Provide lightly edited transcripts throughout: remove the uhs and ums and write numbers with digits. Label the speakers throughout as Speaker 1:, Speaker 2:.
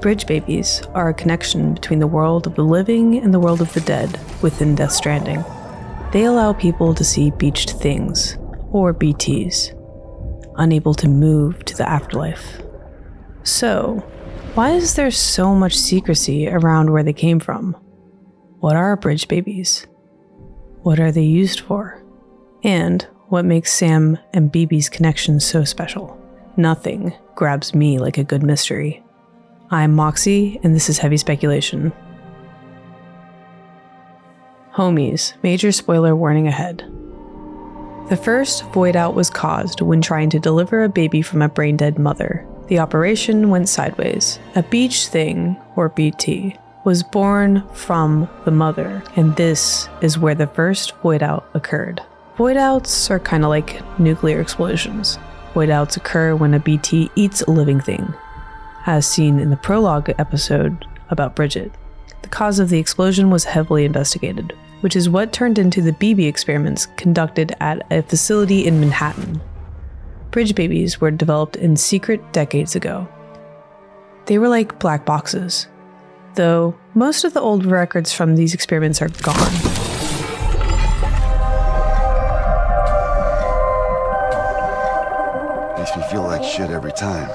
Speaker 1: Bridge babies are a connection between the world of the living and the world of the dead within Death Stranding. They allow people to see beached things, or BTs, unable to move to the afterlife. So, why is there so much secrecy around where they came from? What are bridge babies? What are they used for? And what makes Sam and BB's connection so special? Nothing grabs me like a good mystery. I'm Moxie, and this is Heavy Speculation. Homies, major spoiler warning ahead. The first void out was caused when trying to deliver a baby from a brain-dead mother. The operation went sideways. A beach thing, or BT, was born from the mother, and this is where the first void out occurred. Void outs are kind of like nuclear explosions. Void outs occur when a BT eats a living thing, as seen in the prologue episode about Bridget. The cause of the explosion was heavily investigated, which is what turned into the BB experiments conducted at a facility in Manhattan. Bridge babies were developed in secret decades ago. They were like black boxes, though most of the old records from these experiments are gone.
Speaker 2: Makes me feel like shit every time.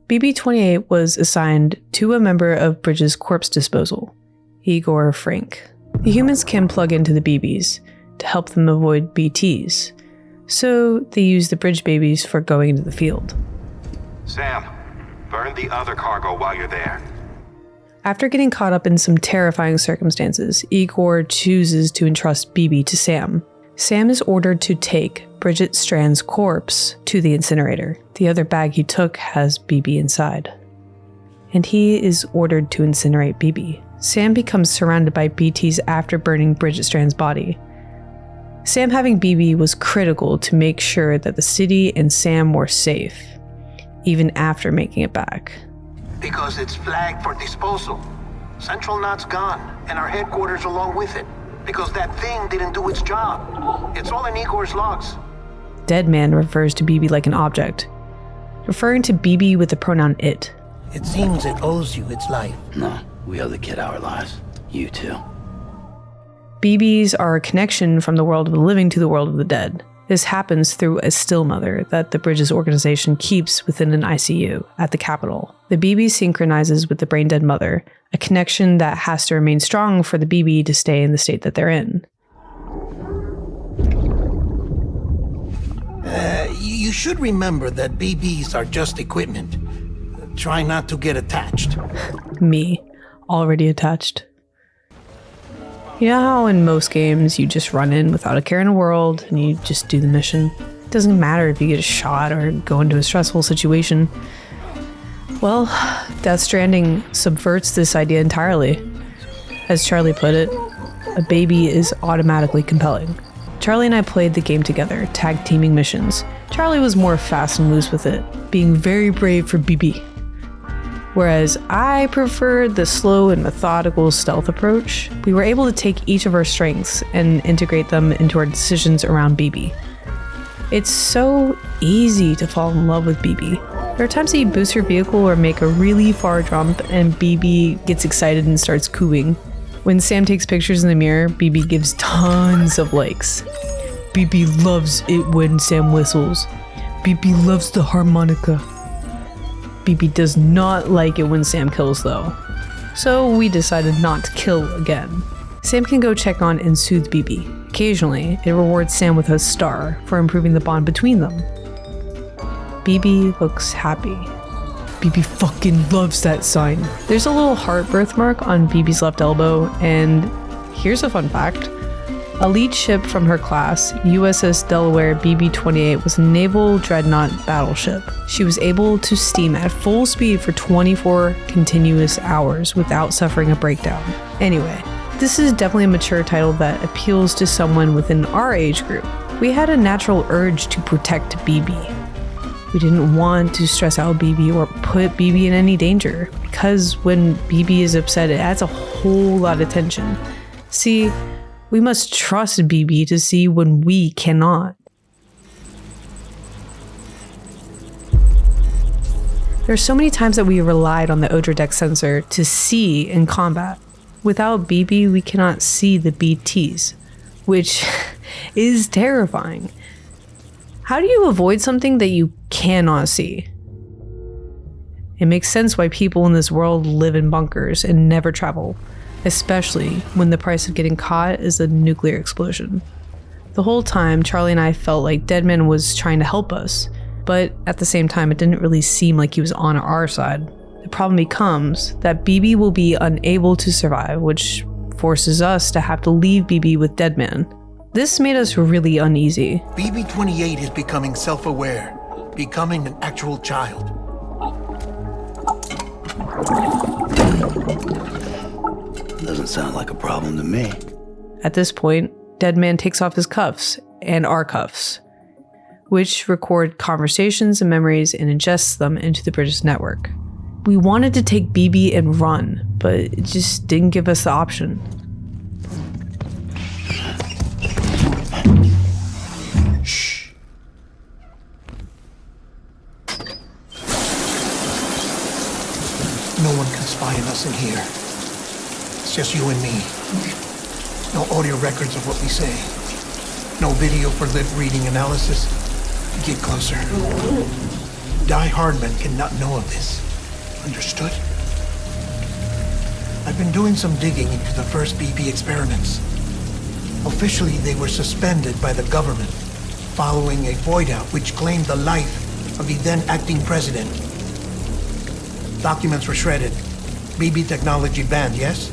Speaker 1: BB-28 was assigned to a member of Bridget's corpse disposal, Igor Frank. The humans can plug into the BBs to help them avoid BTs, so they use the bridge babies for going into the field.
Speaker 3: Sam, burn the other cargo while you're there.
Speaker 1: After getting caught up in some terrifying circumstances, Igor chooses to entrust BB to Sam. Sam is ordered to take Bridget Strand's corpse to the incinerator. The other bag he took has BB inside, and he is ordered to incinerate BB. Sam becomes surrounded by BTs after burning Bridget Strand's body. Sam having BB was critical to make sure that the city and Sam were safe, even after making it back.
Speaker 4: Because it's flagged for disposal. Central Knot's gone, and our headquarters along with it. Because that thing didn't do its job. It's all in Igor's logs.
Speaker 1: Deadman refers to BB like an object, referring to BB with the pronoun it.
Speaker 5: It seems it owes you its life.
Speaker 6: No, we owe the kid our lives. You too.
Speaker 1: BBs are a connection from the world of the living to the world of the dead. This happens through a still mother that the Bridges organization keeps within an ICU at the Capitol. The BB synchronizes with the brain-dead mother, a connection that has to remain strong for the BB to stay in the state that they're in.
Speaker 5: You should remember that BBs are just equipment. Try not to get attached.
Speaker 1: Me, already attached. You know how in most games you just run in without a care in the world and you just do the mission? It doesn't matter if you get a shot or go into a stressful situation. Well, Death Stranding subverts this idea entirely. As Charlie put it, a baby is automatically compelling. Charlie and I played the game together, tag teaming missions. Charlie was more fast and loose with it, being very brave for BB. Whereas I preferred the slow and methodical stealth approach. We were able to take each of our strengths and integrate them into our decisions around BB. It's so easy to fall in love with BB. There are times that you boost your vehicle or make a really far jump and BB gets excited and starts cooing. When Sam takes pictures in the mirror, BB gives tons of likes. BB loves it when Sam whistles. BB loves the harmonica. BB does not like it when Sam kills though. So we decided not to kill again. Sam can go check on and soothe BB. Occasionally, it rewards Sam with a star for improving the bond between them. BB looks happy. BB fucking loves that sign. There's a little heart birthmark on BB's left elbow, and here's a fun fact. A lead ship from her class, USS Delaware BB-28, was a naval dreadnought battleship. She was able to steam at full speed for 24 continuous hours without suffering a breakdown. Anyway, this is definitely a mature title that appeals to someone within our age group. We had a natural urge to protect BB. We didn't want to stress out BB or put BB in any danger, because when BB is upset, it adds a whole lot of tension. See, we must trust BB to see when we cannot. There's so many times that we relied on the Odradek sensor to see in combat. Without BB, we cannot see the BTs, which is terrifying. How do you avoid something that you cannot see? It makes sense why people in this world live in bunkers and never travel, especially when the price of getting caught is a nuclear explosion. The whole time, Charlie and I felt like Deadman was trying to help us, but at the same time, it didn't really seem like he was on our side. The problem becomes that BB will be unable to survive, which forces us to have to leave BB with Deadman. This made us really uneasy.
Speaker 5: BB-28 is becoming self-aware, becoming an actual child.
Speaker 6: Doesn't sound like a problem to me.
Speaker 1: At this point, Deadman takes off his cuffs and our cuffs, which record conversations and memories and ingests them into the British network. We wanted to take BB and run, but it just didn't give us the option.
Speaker 5: Shh. No one can spy on us in here. It's just you and me. No audio records of what we say. No video for lip reading analysis. Get closer. Die Hardman cannot know of this. Understood? I've been doing some digging into the first BB experiments. Officially, they were suspended by the government following a void-out which claimed the life of the then-acting president. Documents were shredded. BB technology banned, yes?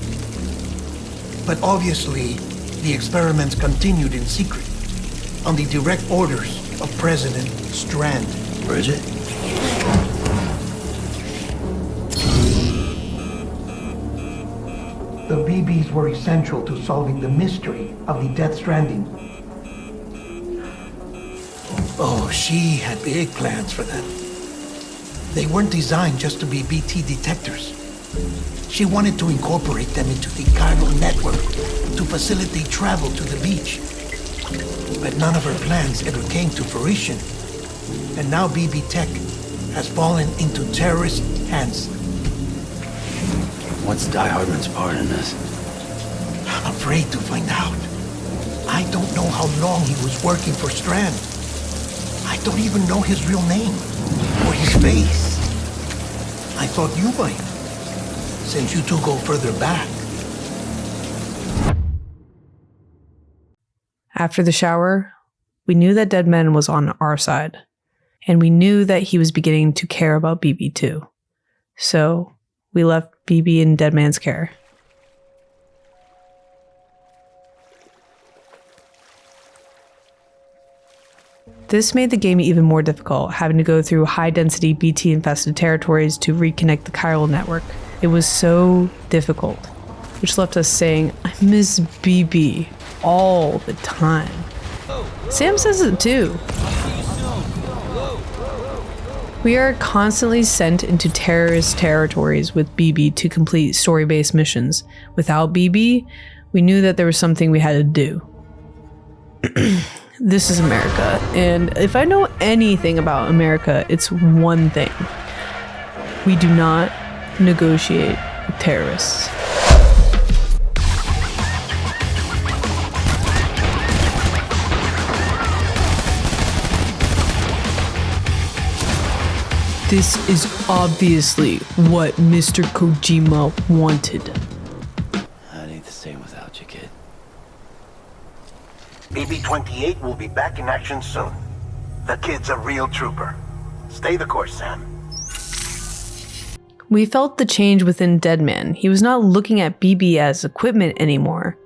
Speaker 5: But obviously, the experiments continued in secret, on the direct orders of President Strand.
Speaker 6: Bridget?
Speaker 5: The BBs were essential to solving the mystery of the Death Stranding. Oh, she had big plans for them. They weren't designed just to be BT detectors. She wanted to incorporate them into the chiral network to facilitate travel to the beach. But none of her plans ever came to fruition. And now BB Tech has fallen into terrorist hands.
Speaker 6: What's Die Hardman's part in this?
Speaker 5: I'm afraid to find out. I don't know how long he was working for Strand. I don't even know his real name or his face. I thought you might, since you two go further back.
Speaker 1: After the shower, we knew that Deadman was on our side, and we knew that he was beginning to care about BB too. So we left BB in Deadman's care. This made the game even more difficult, having to go through high-density BT-infested territories to reconnect the chiral network. It was so difficult, which left us saying, "I miss BB," all the time. Sam says it too. We are constantly sent into terrorist territories with BB to complete story-based missions. Without BB, we knew that there was something we had to do. This is America, and if I know anything about America, it's one thing. We do not negotiate with terrorists. This is obviously what Mr. Kojima wanted.
Speaker 6: That ain't the same without you, kid.
Speaker 4: BB-28 will be back in action soon. The kid's a real trooper. Stay the course, Sam.
Speaker 1: We felt the change within Deadman. He was not looking at BB as equipment anymore.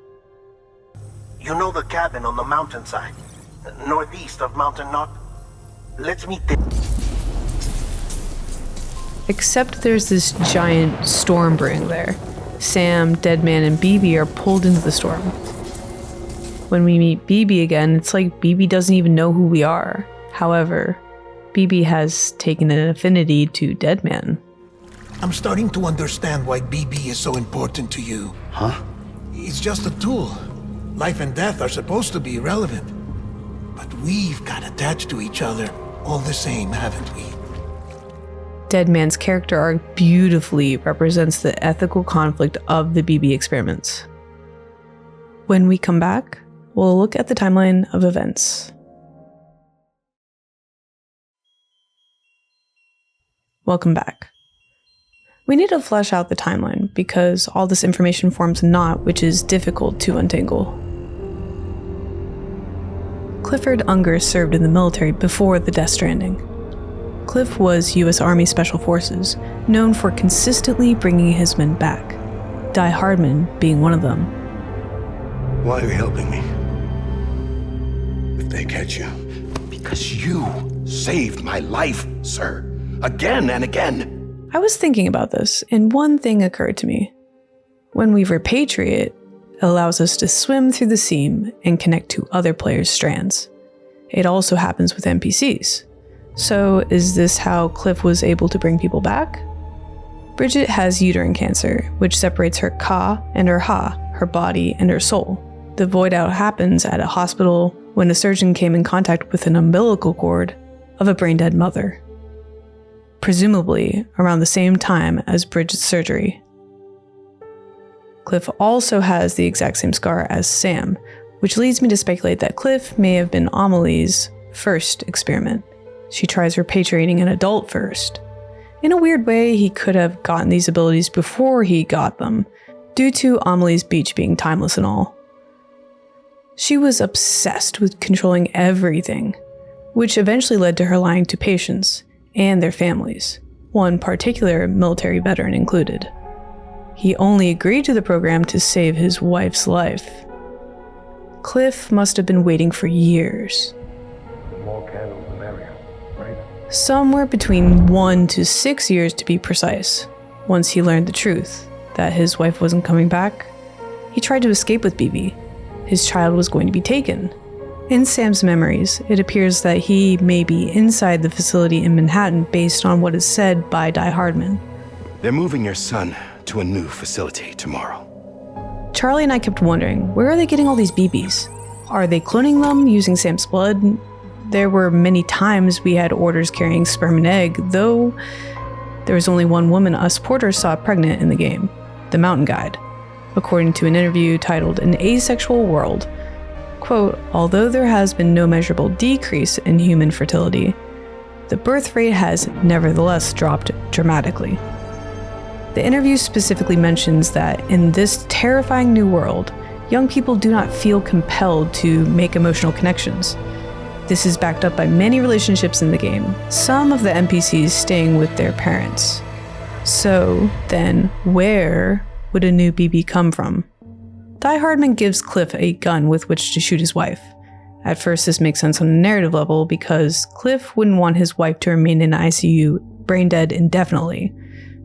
Speaker 4: You know the cabin on the mountainside, northeast of Mountain Knot? Let's meet there.
Speaker 1: Except there's this giant storm brewing there. Sam, Deadman, and BB are pulled into the storm. When we meet BB again, it's like BB doesn't even know who we are. However, BB has taken an affinity to Deadman.
Speaker 5: I'm starting to understand why BB is so important to you.
Speaker 6: Huh?
Speaker 5: It's just a tool. Life and death are supposed to be irrelevant. But we've got attached to each other all the same, haven't we?
Speaker 1: Deadman's character arc beautifully represents the ethical conflict of the BB experiments. When we come back, we'll look at the timeline of events. Welcome back. We need to flesh out the timeline because all this information forms a knot which is difficult to untangle. Clifford Unger served in the military before the Death Stranding. Cliff was U.S. Army Special Forces, known for consistently bringing his men back, Die Hardman being one of them.
Speaker 7: Why are you helping me? If they catch you.
Speaker 8: Because you saved my life, sir. Again and again.
Speaker 1: I was thinking about this, and one thing occurred to me. When we repatriate, it allows us to swim through the seam and connect to other players' strands. It also happens with NPCs. So is this how Cliff was able to bring people back? Bridget has uterine cancer, which separates her ka and her ha, her body and her soul. The void out happens at a hospital when a surgeon came in contact with an umbilical cord of a brain-dead mother. Presumably around the same time as Bridget's surgery. Cliff also has the exact same scar as Sam, which leads me to speculate that Cliff may have been Amelie's first experiment. She tries repatriating an adult first. In a weird way, he could have gotten these abilities before he got them, due to Amelie's beach being timeless and all. She was obsessed with controlling everything, which eventually led to her lying to patients and their families, one particular military veteran included. He only agreed to the program to save his wife's life. Cliff must have been waiting for years.
Speaker 7: More candles the merrier, right?
Speaker 1: Somewhere between 1 to 6 years to be precise. Once he learned the truth, that his wife wasn't coming back, he tried to escape with BB. His child was going to be taken. In Sam's memories, it appears that he may be inside the facility in Manhattan based on what is said by Die Hardman.
Speaker 8: They're moving your son to a new facility tomorrow.
Speaker 1: Charlie and I kept wondering, where are they getting all these BBs? Are they cloning them using Sam's blood? There were many times we had orders carrying sperm and egg, though there was only one woman us porters saw pregnant in the game, the Mountain Guide. According to an interview titled An Asexual World, quote, although there has been no measurable decrease in human fertility, the birth rate has nevertheless dropped dramatically. The interview specifically mentions that in this terrifying new world, young people do not feel compelled to make emotional connections. This is backed up by many relationships in the game, some of the NPCs staying with their parents. So then, where would a new BB come from? Die Hardman gives Cliff a gun with which to shoot his wife. At first, this makes sense on a narrative level because Cliff wouldn't want his wife to remain in ICU brain dead indefinitely.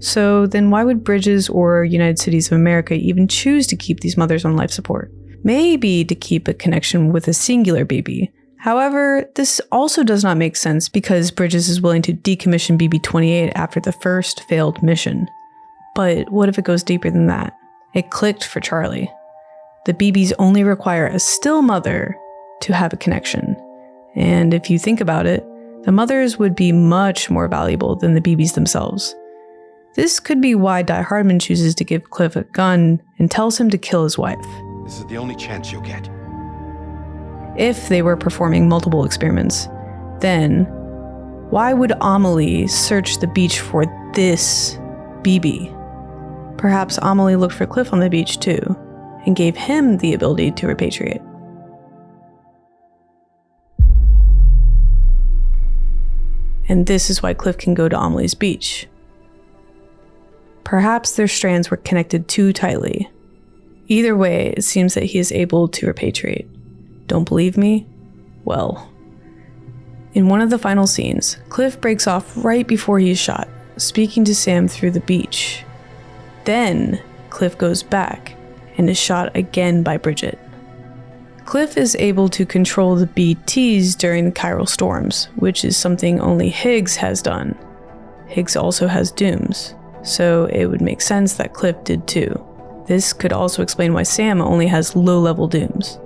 Speaker 1: So then why would Bridges or United Cities of America even choose to keep these mothers on life support? Maybe to keep a connection with a singular BB. However, this also does not make sense because Bridges is willing to decommission BB-28 after the first failed mission. But what if it goes deeper than that? It clicked for Charlie. The BBs only require a still mother to have a connection. And if you think about it, the mothers would be much more valuable than the BBs themselves. This could be why Die Hardman chooses to give Cliff a gun and tells him to kill his wife.
Speaker 8: This is the only chance you'll get.
Speaker 1: If they were performing multiple experiments, then why would Amelie search the beach for this BB? Perhaps Amelie looked for Cliff on the beach too, and gave him the ability to repatriate. And this is why Cliff can go to Amelie's beach. Perhaps their strands were connected too tightly. Either way, it seems that he is able to repatriate. Don't believe me? Well, in one of the final scenes, Cliff breaks off right before he is shot, speaking to Sam through the beach. Then, Cliff goes back and is shot again by Bridget. Cliff is able to control the BTs during the chiral storms, which is something only Higgs has done. Higgs also has dooms, so it would make sense that Cliff did too. This could also explain why Sam only has low-level dooms.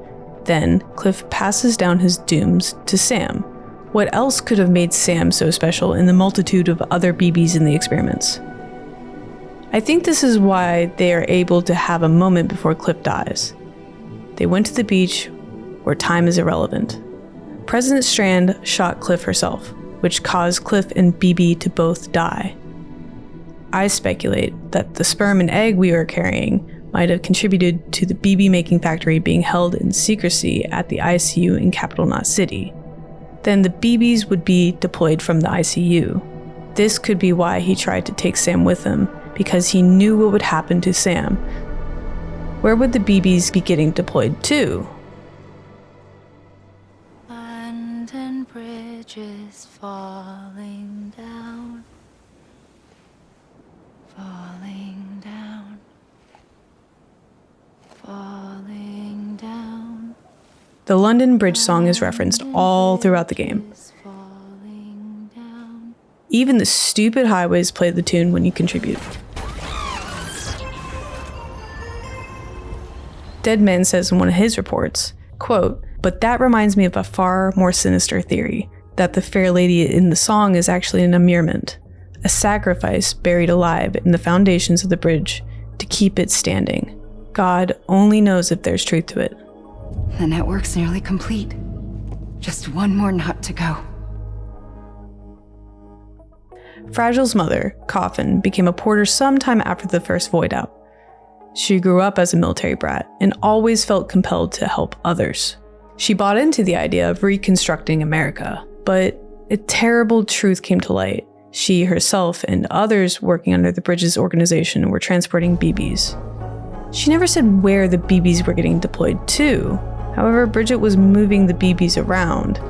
Speaker 1: Then, Cliff passes down his dooms to Sam, What else could have made Sam so special in the multitude of other BBs in the experiments? I think this is why they are able to have a moment before Cliff dies. They went to the beach where time is irrelevant. President Strand shot Cliff herself, which caused Cliff and BB to both die. I speculate that the sperm and egg we are carrying might have contributed to the BB making factory being held in secrecy at the ICU in Capital Knot City. Then the BBs would be deployed from the ICU. This could be why he tried to take Sam with him, because he knew what would happen to Sam. Where would the BBs be getting deployed to?
Speaker 9: London Bridge is falling down, falling down, falling down.
Speaker 1: The London Bridge song is referenced all throughout the game. Even the stupid highways play the tune when you contribute. Deadman says in one of his reports, quote, "But that reminds me of a far more sinister theory, that the fair lady in the song is actually an immurement, a sacrifice buried alive in the foundations of the bridge to keep it standing. God only knows if there's truth to it."
Speaker 10: The network's nearly complete. Just one more knot to go.
Speaker 1: Fragile's mother, Coffin, became a porter sometime after the first void out. She grew up as a military brat and always felt compelled to help others. She bought into the idea of reconstructing America, but a terrible truth came to light. She herself and others working under the Bridges organization were transporting BBs. She never said where the BBs were getting deployed to. However, Bridget was moving the BBs around.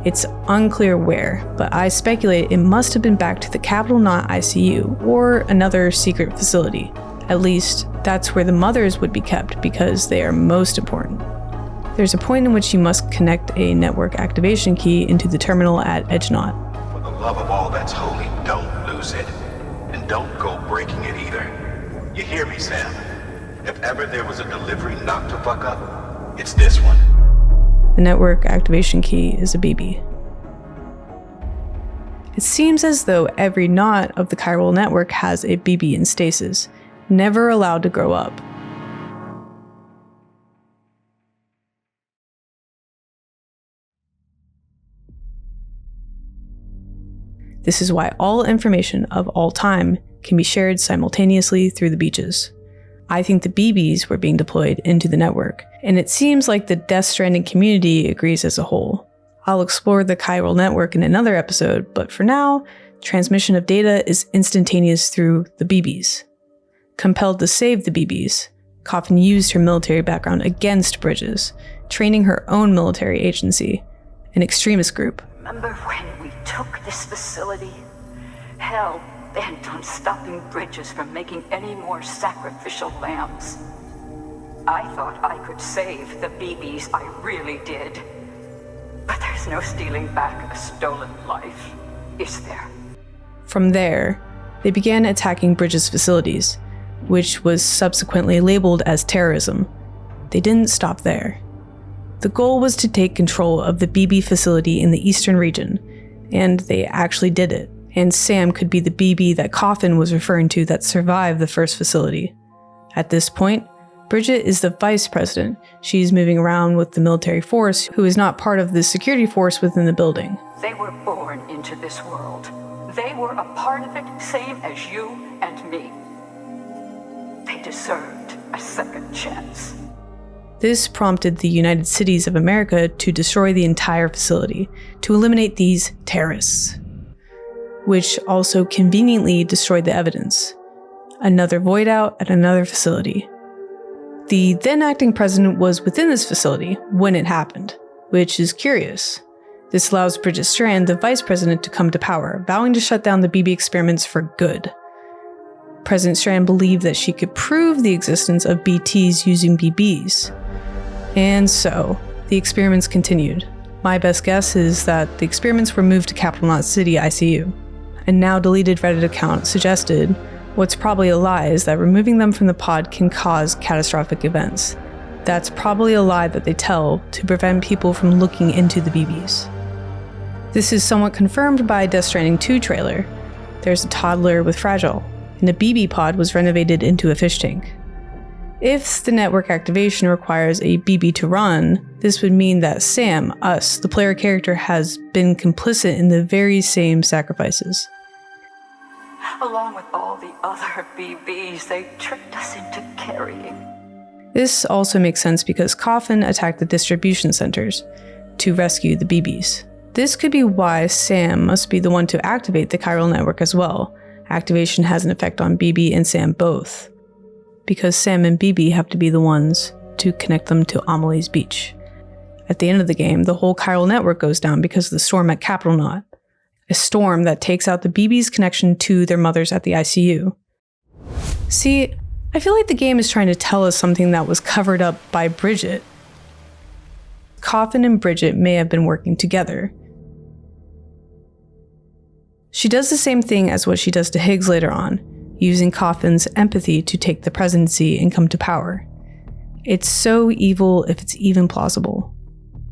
Speaker 1: It's unclear where, but I speculate it must have been back to the Capital Knot ICU or another secret facility. At least, that's where the mothers would be kept because they are most important. There's a point in which you must connect a network activation key into the terminal at Edge Knot.
Speaker 8: For the love of all that's holy, don't lose it. And don't go breaking it either. You hear me, Sam? If ever there was a delivery not to fuck up, it's this one.
Speaker 1: The network activation key is a BB. It seems as though every knot of the chiral network has a BB in stasis, never allowed to grow up. This is why all information of all time can be shared simultaneously through the beaches. I think the BBs were being deployed into the network, and it seems like the Death Stranding community agrees as a whole. I'll explore the chiral network in another episode, but for now, transmission of data is instantaneous through the BBs. Compelled to save the BBs, Coffin used her military background against Bridges, training her own military agency, an extremist group.
Speaker 11: Remember when we took this facility? Hell bent on stopping Bridges from making any more sacrificial lambs. I thought I could save the BBs, I really did. But there's no stealing back a stolen life, is there?
Speaker 1: From there, they began attacking Bridges' facilities, which was subsequently labeled as terrorism. They didn't stop there. The goal was to take control of the BB facility in the eastern region, and they actually did it. And Sam could be the BB that Coffin was referring to that survived the first facility. At this point, Bridget is the vice president. She's moving around with the military force, who is not part of the security force within the building.
Speaker 11: They were born into this world. They were a part of it, same as you and me. They deserved a second chance.
Speaker 1: This prompted the United Cities of America to destroy the entire facility, to eliminate these terrorists, which also conveniently destroyed the evidence. Another void out at another facility. The then acting president was within this facility when it happened, which is curious. This allows Bridget Strand, the vice president, to come to power, vowing to shut down the BB experiments for good. President Strand believed that she could prove the existence of BTs using BBs. And so, the experiments continued. My best guess is that the experiments were moved to Capital Knot City ICU. A now deleted Reddit account suggested what's probably a lie is that removing them from the pod can cause catastrophic events. That's probably a lie that they tell to prevent people from looking into the BBs. This is somewhat confirmed by Death Stranding 2 trailer. There's a toddler with Fragile, and a BB pod was renovated into a fish tank. If the network activation requires a BB to run, this would mean that Sam, us, the player character, has been complicit in the very same sacrifices.
Speaker 11: Along with all the other BBs they tricked us into carrying.
Speaker 1: This also makes sense because Coffin attacked the distribution centers to rescue the BBs. This could be why Sam must be the one to activate the chiral network as well. Activation has an effect on BB and Sam both, because Sam and BB have to be the ones to connect them to Amelie's beach. At the end of the game, the whole chiral network goes down because of the storm at Capital Knot, a storm that takes out the BB's connection to their mothers at the ICU. See, I feel like the game is trying to tell us something that was covered up by Bridget. Coffin and Bridget may have been working together. She does the same thing as what she does to Higgs later on, using Coffin's empathy to take the presidency and come to power. It's so evil if it's even plausible.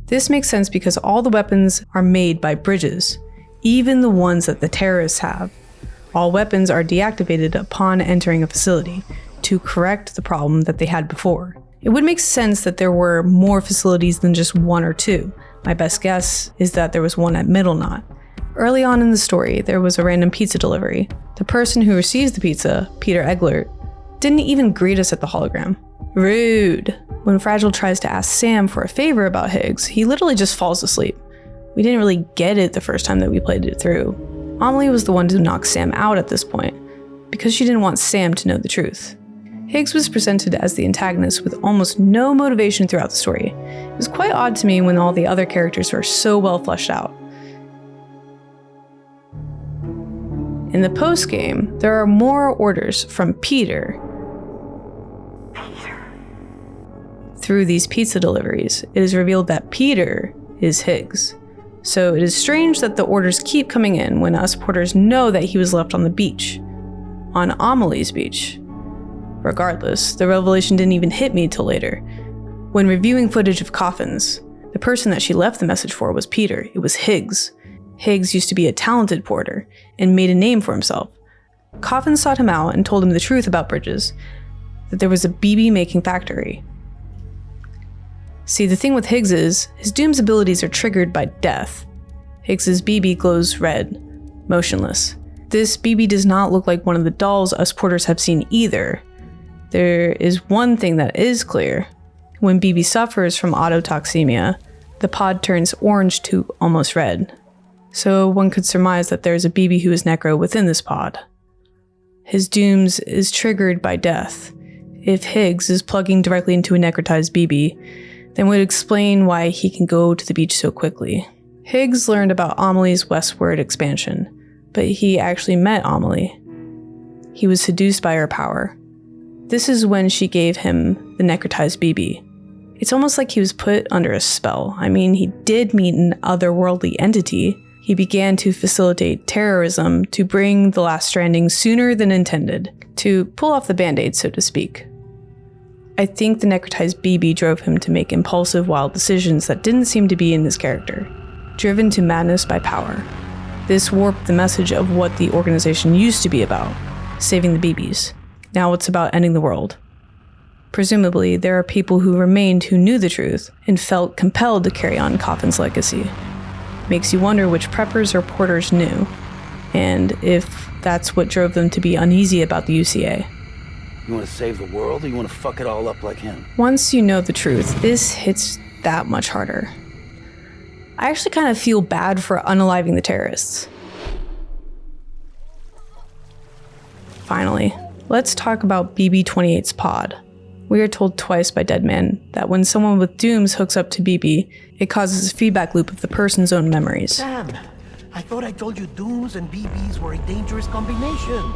Speaker 1: This makes sense because all the weapons are made by bridges, even the ones that the terrorists have. All weapons are deactivated upon entering a facility to correct the problem that they had before. It would make sense that there were more facilities than just one or two. My best guess is that there was one at Middle Knot. Early on in the story, there was a random pizza delivery. The person who receives the pizza, Peter Eglert, didn't even greet us at the hologram. Rude. When Fragile tries to ask Sam for a favor about Higgs, he literally just falls asleep. We didn't really get it the first time that we played it through. Amelie was the one to knock Sam out at this point, because she didn't want Sam to know the truth. Higgs was presented as the antagonist with almost no motivation throughout the story. It was quite odd to me when all the other characters were so well fleshed out. In the post-game, there are more orders from Peter. Through these pizza deliveries, it is revealed that Peter is Higgs. So it is strange that the orders keep coming in when us porters know that he was left on the beach. On Amelie's beach. Regardless, the revelation didn't even hit me till later. When reviewing footage of coffins, the person that she left the message for was Peter. It was Higgs. Higgs used to be a talented porter and made a name for himself. Coffin sought him out and told him the truth about Bridges, that there was a BB making factory. See, the thing with Higgs is, his Doom's abilities are triggered by death. Higgs's BB glows red, motionless. This BB does not look like one of the dolls us porters have seen either. There is one thing that is clear. When BB suffers from autotoxemia, the pod turns orange to almost red. So one could surmise that there is a BB who is necro within this pod. His Dooms is triggered by death. If Higgs is plugging directly into a necrotized BB, then would explain why he can go to the beach so quickly. Higgs learned about Amelie's westward expansion, but he actually met Amelie. He was seduced by her power. This is when she gave him the necrotized BB. It's almost like he was put under a spell. I mean, he did meet an otherworldly entity. He began to facilitate terrorism to bring the last stranding sooner than intended, to pull off the band-aid, so to speak. I think the necrotized BB drove him to make impulsive, wild decisions that didn't seem to be in his character, driven to madness by power. This warped the message of what the organization used to be about, saving the BBs. Now it's about ending the world. Presumably, there are people who remained who knew the truth and felt compelled to carry on Coffin's legacy. Makes you wonder which preppers or porters knew, and if that's what drove them to be uneasy about the UCA.
Speaker 6: You want to save the world, or you want to fuck it all up like him?
Speaker 1: Once you know the truth, this hits that much harder. I actually kind of feel bad for unaliving the terrorists. Finally, let's talk about BB-28's pod. We are told twice by Deadman that when someone with Dooms hooks up to BB, it causes a feedback loop of the person's own memories.
Speaker 5: Sam, I thought I told you Dooms and BBs were a dangerous combination.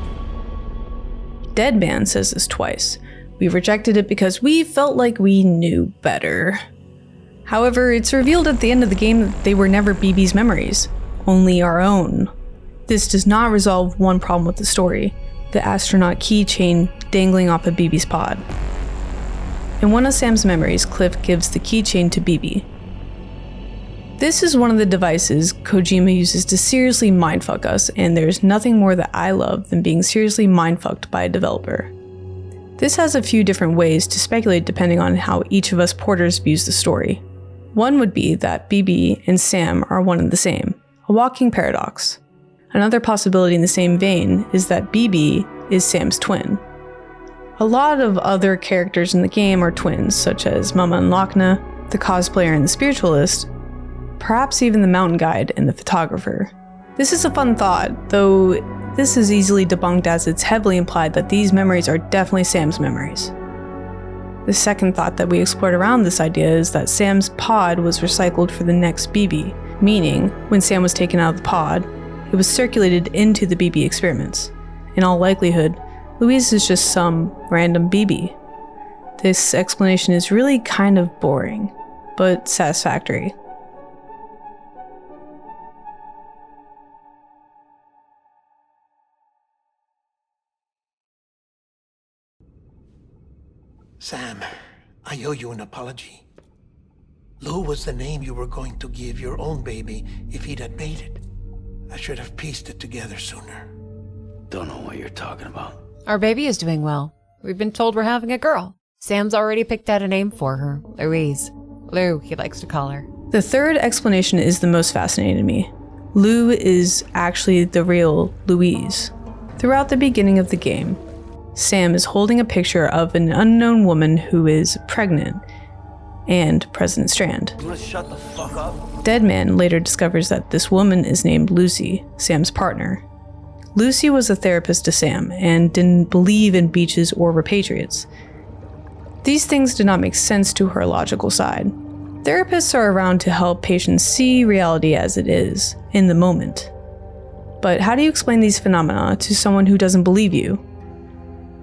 Speaker 1: Deadman says this twice. We rejected it because we felt like we knew better. However, it's revealed at the end of the game that they were never BB's memories, only our own. This does not resolve one problem with the story, the astronaut keychain dangling off of BB's pod. In one of Sam's memories, Cliff gives the keychain to BB. This is one of the devices Kojima uses to seriously mindfuck us, and there's nothing more that I love than being seriously mindfucked by a developer. This has a few different ways to speculate depending on how each of us porters views the story. One would be that BB and Sam are one and the same, a walking paradox. Another possibility in the same vein is that BB is Sam's twin. A lot of other characters in the game are twins, such as Mama and Lochna, the cosplayer and the spiritualist, perhaps even the mountain guide and the photographer. This is a fun thought, though this is easily debunked as it's heavily implied that these memories are definitely Sam's memories. The second thought that we explored around this idea is that Sam's pod was recycled for the next BB, meaning when Sam was taken out of the pod, it was circulated into the BB experiments. In all likelihood, Louise is just some random BB. This explanation is really kind of boring, but satisfactory.
Speaker 5: Sam, I owe you an apology. Lou was the name you were going to give your own baby if he'd had made it. I should have pieced it together sooner.
Speaker 6: Don't know what you're talking about.
Speaker 12: Our baby is doing well. We've been told we're having a girl. Sam's already picked out a name for her. Louise. Lou, he likes to call her.
Speaker 1: The third explanation is the most fascinating to me. Lou is actually the real Louise. Throughout the beginning of the game, Sam is holding a picture of an unknown woman who is pregnant and President Strand.
Speaker 6: You wanna shut the fuck up?
Speaker 1: Deadman later discovers that this woman is named Lucy, Sam's partner. Lucy was a therapist to Sam and didn't believe in beaches or repatriates. These things did not make sense to her logical side. Therapists are around to help patients see reality as it is, in the moment. But how do you explain these phenomena to someone who doesn't believe you?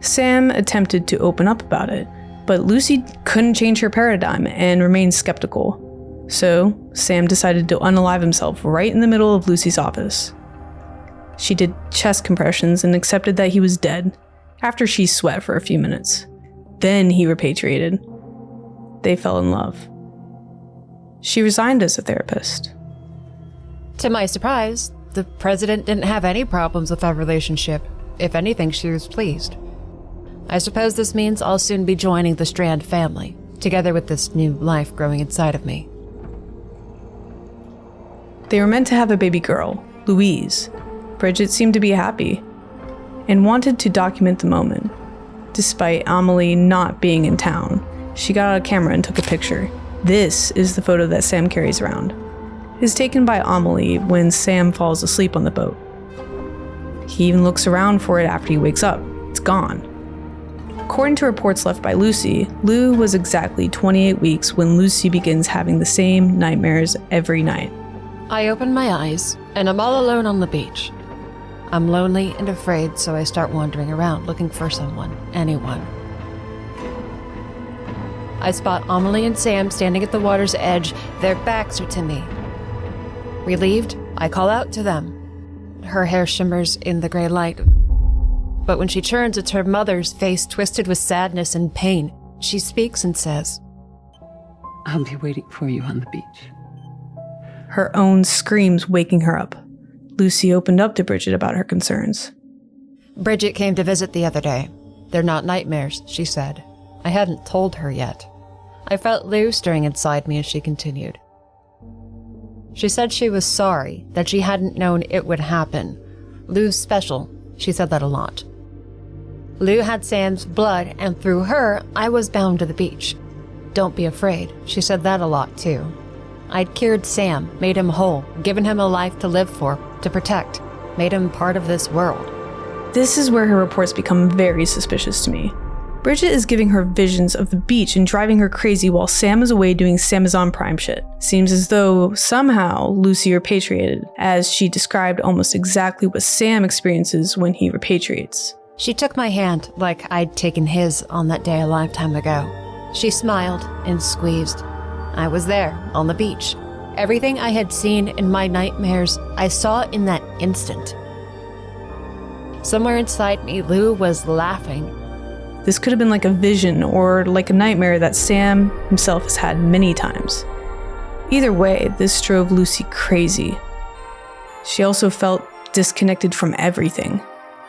Speaker 1: Sam attempted to open up about it, but Lucy couldn't change her paradigm and remained skeptical. So, Sam decided to unalive himself right in the middle of Lucy's office. She did chest compressions and accepted that he was dead, after she sweat for a few minutes. Then he repatriated. They fell in love. She resigned as a therapist.
Speaker 12: To my surprise, the president didn't have any problems with our relationship. If anything, she was pleased. I suppose this means I'll soon be joining the Strand family, together with this new life growing inside of me.
Speaker 1: They were meant to have a baby girl, Louise. Bridget seemed to be happy, and wanted to document the moment. Despite Amelie not being in town, she got out a camera and took a picture. This is the photo that Sam carries around. It is taken by Amelie when Sam falls asleep on the boat. He even looks around for it after he wakes up. It's gone. According to reports left by Lucy, Lou was exactly 28 weeks when Lucy begins having the same nightmares every night.
Speaker 12: I open my eyes, and I'm all alone on the beach. I'm lonely and afraid, so I start wandering around looking for someone, anyone. I spot Amelie and Sam standing at the water's edge. Their backs are to me. Relieved, I call out to them. Her hair shimmers in the gray light. But when she turns, it's her mother's face twisted with sadness and pain. She speaks and says,
Speaker 13: "I'll be waiting for you on the beach."
Speaker 1: Her own screams waking her up. Lucy opened up to Bridget about her concerns.
Speaker 12: Bridget came to visit the other day. They're not nightmares, she said. I hadn't told her yet. I felt Lou stirring inside me as she continued. She said she was sorry, that she hadn't known it would happen. Lou's special. She said that a lot. Lou had Sam's blood, and through her, I was bound to the beach. Don't be afraid. She said that a lot, too. I'd cured Sam, made him whole, given him a life to live for, to protect, made him part of this world.
Speaker 1: This is where her reports become very suspicious to me. Bridget is giving her visions of the beach and driving her crazy while Sam is away doing Samazon Prime shit. Seems as though somehow Lucy repatriated, as she described almost exactly what Sam experiences when he repatriates.
Speaker 12: She took my hand like I'd taken his on that day a lifetime ago. She smiled and squeezed. I was there, on the beach. Everything I had seen in my nightmares, I saw in that instant. Somewhere inside me, Lou was laughing.
Speaker 1: This could have been like a vision or like a nightmare that Sam himself has had many times. Either way, this drove Lucy crazy. She also felt disconnected from everything.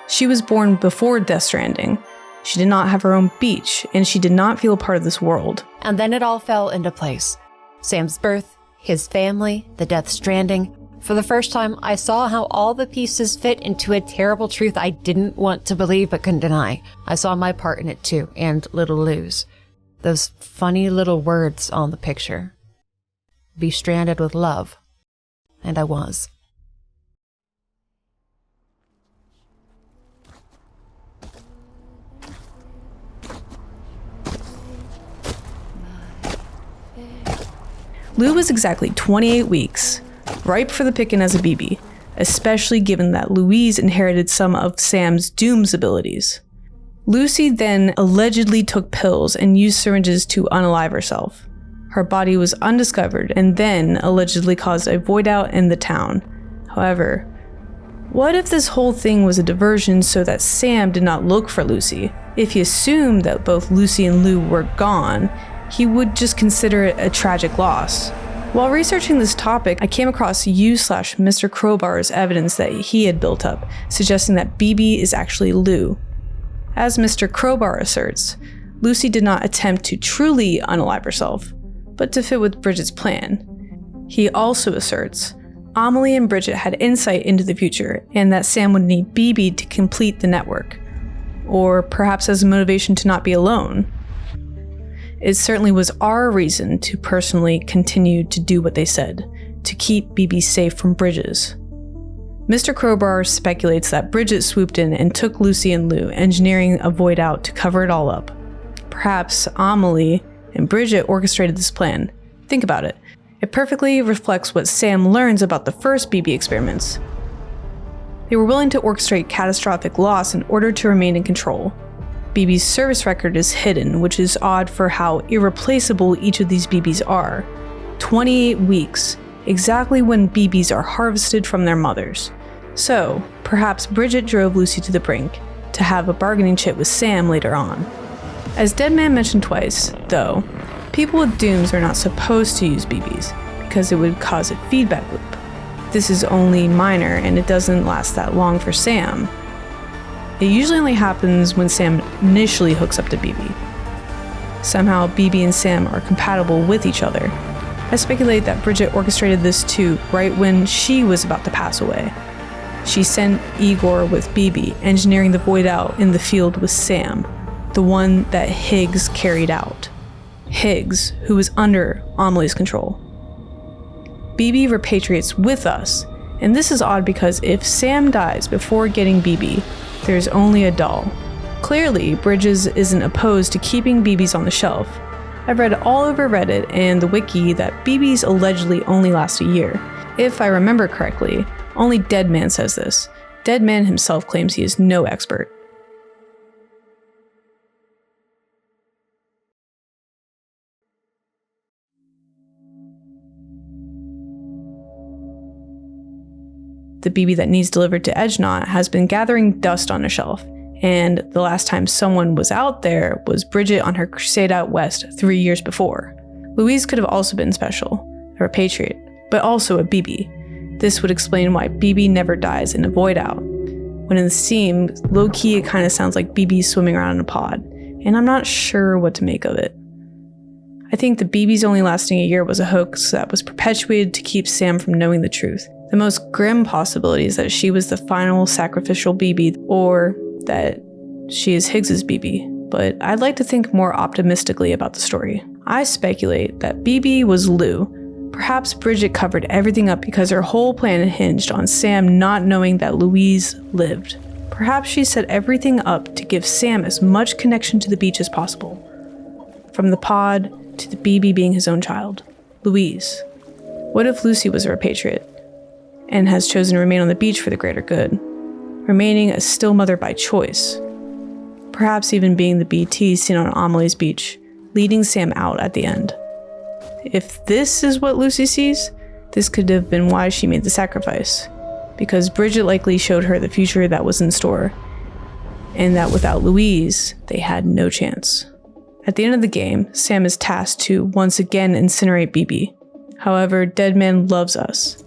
Speaker 1: She was born before Death Stranding. She did not have her own beach, and she did not feel a part of this world.
Speaker 12: And then it all fell into place. Sam's birth, his family, the Death Stranding. For the first time, I saw how all the pieces fit into a terrible truth I didn't want to believe but couldn't deny. I saw my part in it too, and little Lou's. Those funny little words on the picture. Be stranded with love. And I was.
Speaker 1: Lou was exactly 28 weeks, ripe for the picking as a BB, especially given that Louise inherited some of Sam's Doom's abilities. Lucy then allegedly took pills and used syringes to unalive herself. Her body was undiscovered and then allegedly caused a void out in the town. However, what if this whole thing was a diversion so that Sam did not look for Lucy? If he assumed that both Lucy and Lou were gone, he would just consider it a tragic loss. While researching this topic, I came across Mr. Crowbar's evidence that he had built up, suggesting that BB is actually Lou. As Mr. Crowbar asserts, Lucy did not attempt to truly unalive herself, but to fit with Bridget's plan. He also asserts Amelie and Bridget had insight into the future, and that Sam would need BB to complete the network, or perhaps as a motivation to not be alone. It certainly was our reason to personally continue to do what they said, to keep BB safe from Bridges. Mr. Crowbar speculates that Bridget swooped in and took Lucy and Lou, engineering a void out to cover it all up. Perhaps Amelie and Bridget orchestrated this plan. Think about it. It perfectly reflects what Sam learns about the first BB experiments. They were willing to orchestrate catastrophic loss in order to remain in control. BB's service record is hidden, which is odd for how irreplaceable each of these BBs are. 28 weeks, exactly when BBs are harvested from their mothers. So, perhaps Bridget drove Lucy to the brink, to have a bargaining chip with Sam later on. As Deadman mentioned twice, though, people with Dooms are not supposed to use BBs, because it would cause a feedback loop. This is only minor, and it doesn't last that long for Sam. It usually only happens when Sam initially hooks up to BB. Somehow BB and Sam are compatible with each other. I speculate that Bridget orchestrated this too right when she was about to pass away. She sent Igor with BB, engineering the void out in the field with Sam, the one that Higgs carried out. Higgs, who was under Amelie's control. BB repatriates with us, and this is odd because if Sam dies before getting BB, there's only a doll. Clearly, Bridges isn't opposed to keeping BBs on the shelf. I've read all over Reddit and the wiki that BBs allegedly only last a year. If I remember correctly, only Deadman says this. Deadman himself claims he is no expert. The BB that needs delivered to Edgenot has been gathering dust on a shelf, and the last time someone was out there was Bridget on her crusade out west 3 years before. Louise could have also been special, a repatriate, but also a BB. This would explain why BB never dies in a void out. When in the scene, low-key it kind of sounds like BB swimming around in a pod, and I'm not sure what to make of it. I think the BBs only lasting a year was a hoax that was perpetuated to keep Sam from knowing the truth. The most grim possibility is that she was the final sacrificial BB, or that she is Higgs's BB, but I'd like to think more optimistically about the story. I speculate that BB was Lou. Perhaps Bridget covered everything up because her whole plan hinged on Sam not knowing that Louise lived. Perhaps she set everything up to give Sam as much connection to the beach as possible. From the pod to the BB being his own child. Louise. What if Lucy was a repatriate and has chosen to remain on the beach for the greater good, remaining a still mother by choice, perhaps even being the BT seen on Amelie's beach, leading Sam out at the end. If this is what Lucy sees, this could have been why she made the sacrifice, because Bridget likely showed her the future that was in store, and that without Louise, they had no chance. At the end of the game, Sam is tasked to once again incinerate BB. However, Deadman loves us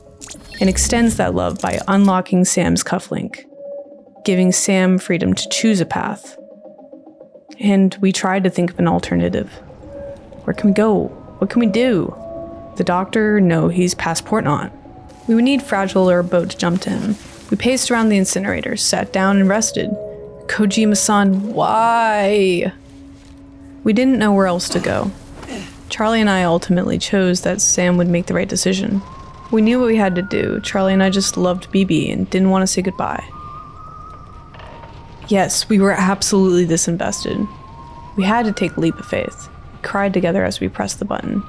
Speaker 1: and extends that love by unlocking Sam's cufflink, giving Sam freedom to choose a path. And we tried to think of an alternative. Where can we go? What can we do? The doctor? No, he's passport on. We would need Fragile or a boat to jump to him. We paced around the incinerator, sat down and rested. Kojima-san, why? We didn't know where else to go. Charlie and I ultimately chose that Sam would make the right decision. We knew what we had to do. Charlie and I just loved BB and didn't want to say goodbye. Yes, we were absolutely this invested. We had to take a leap of faith. We cried together as we pressed the button.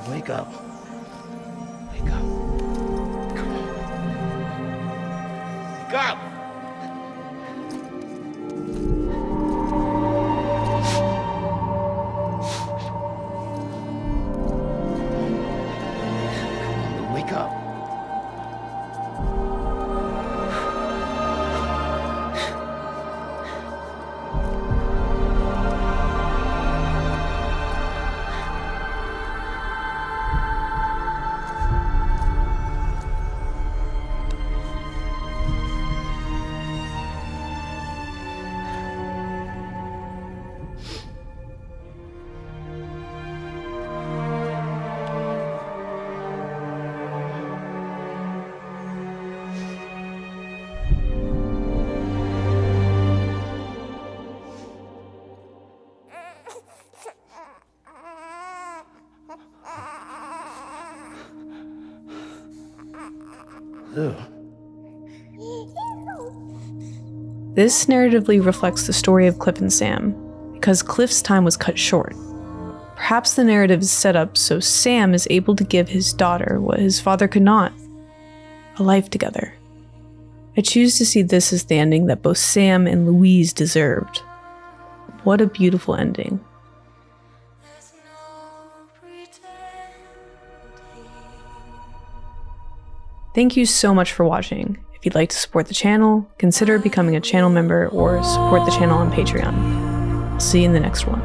Speaker 6: Wake up. Wake up. Come on. Wake up! Come on, wake up.
Speaker 1: Ew. This narratively reflects the story of Cliff and Sam, because Cliff's time was cut short. Perhaps the narrative is set up so Sam is able to give his daughter what his father could not, a life together. I choose to see this as the ending that both Sam and Louise deserved. What a beautiful ending. Thank you so much for watching. If you'd like to support the channel, consider becoming a channel member or support the channel on Patreon. I'll see you in the next one.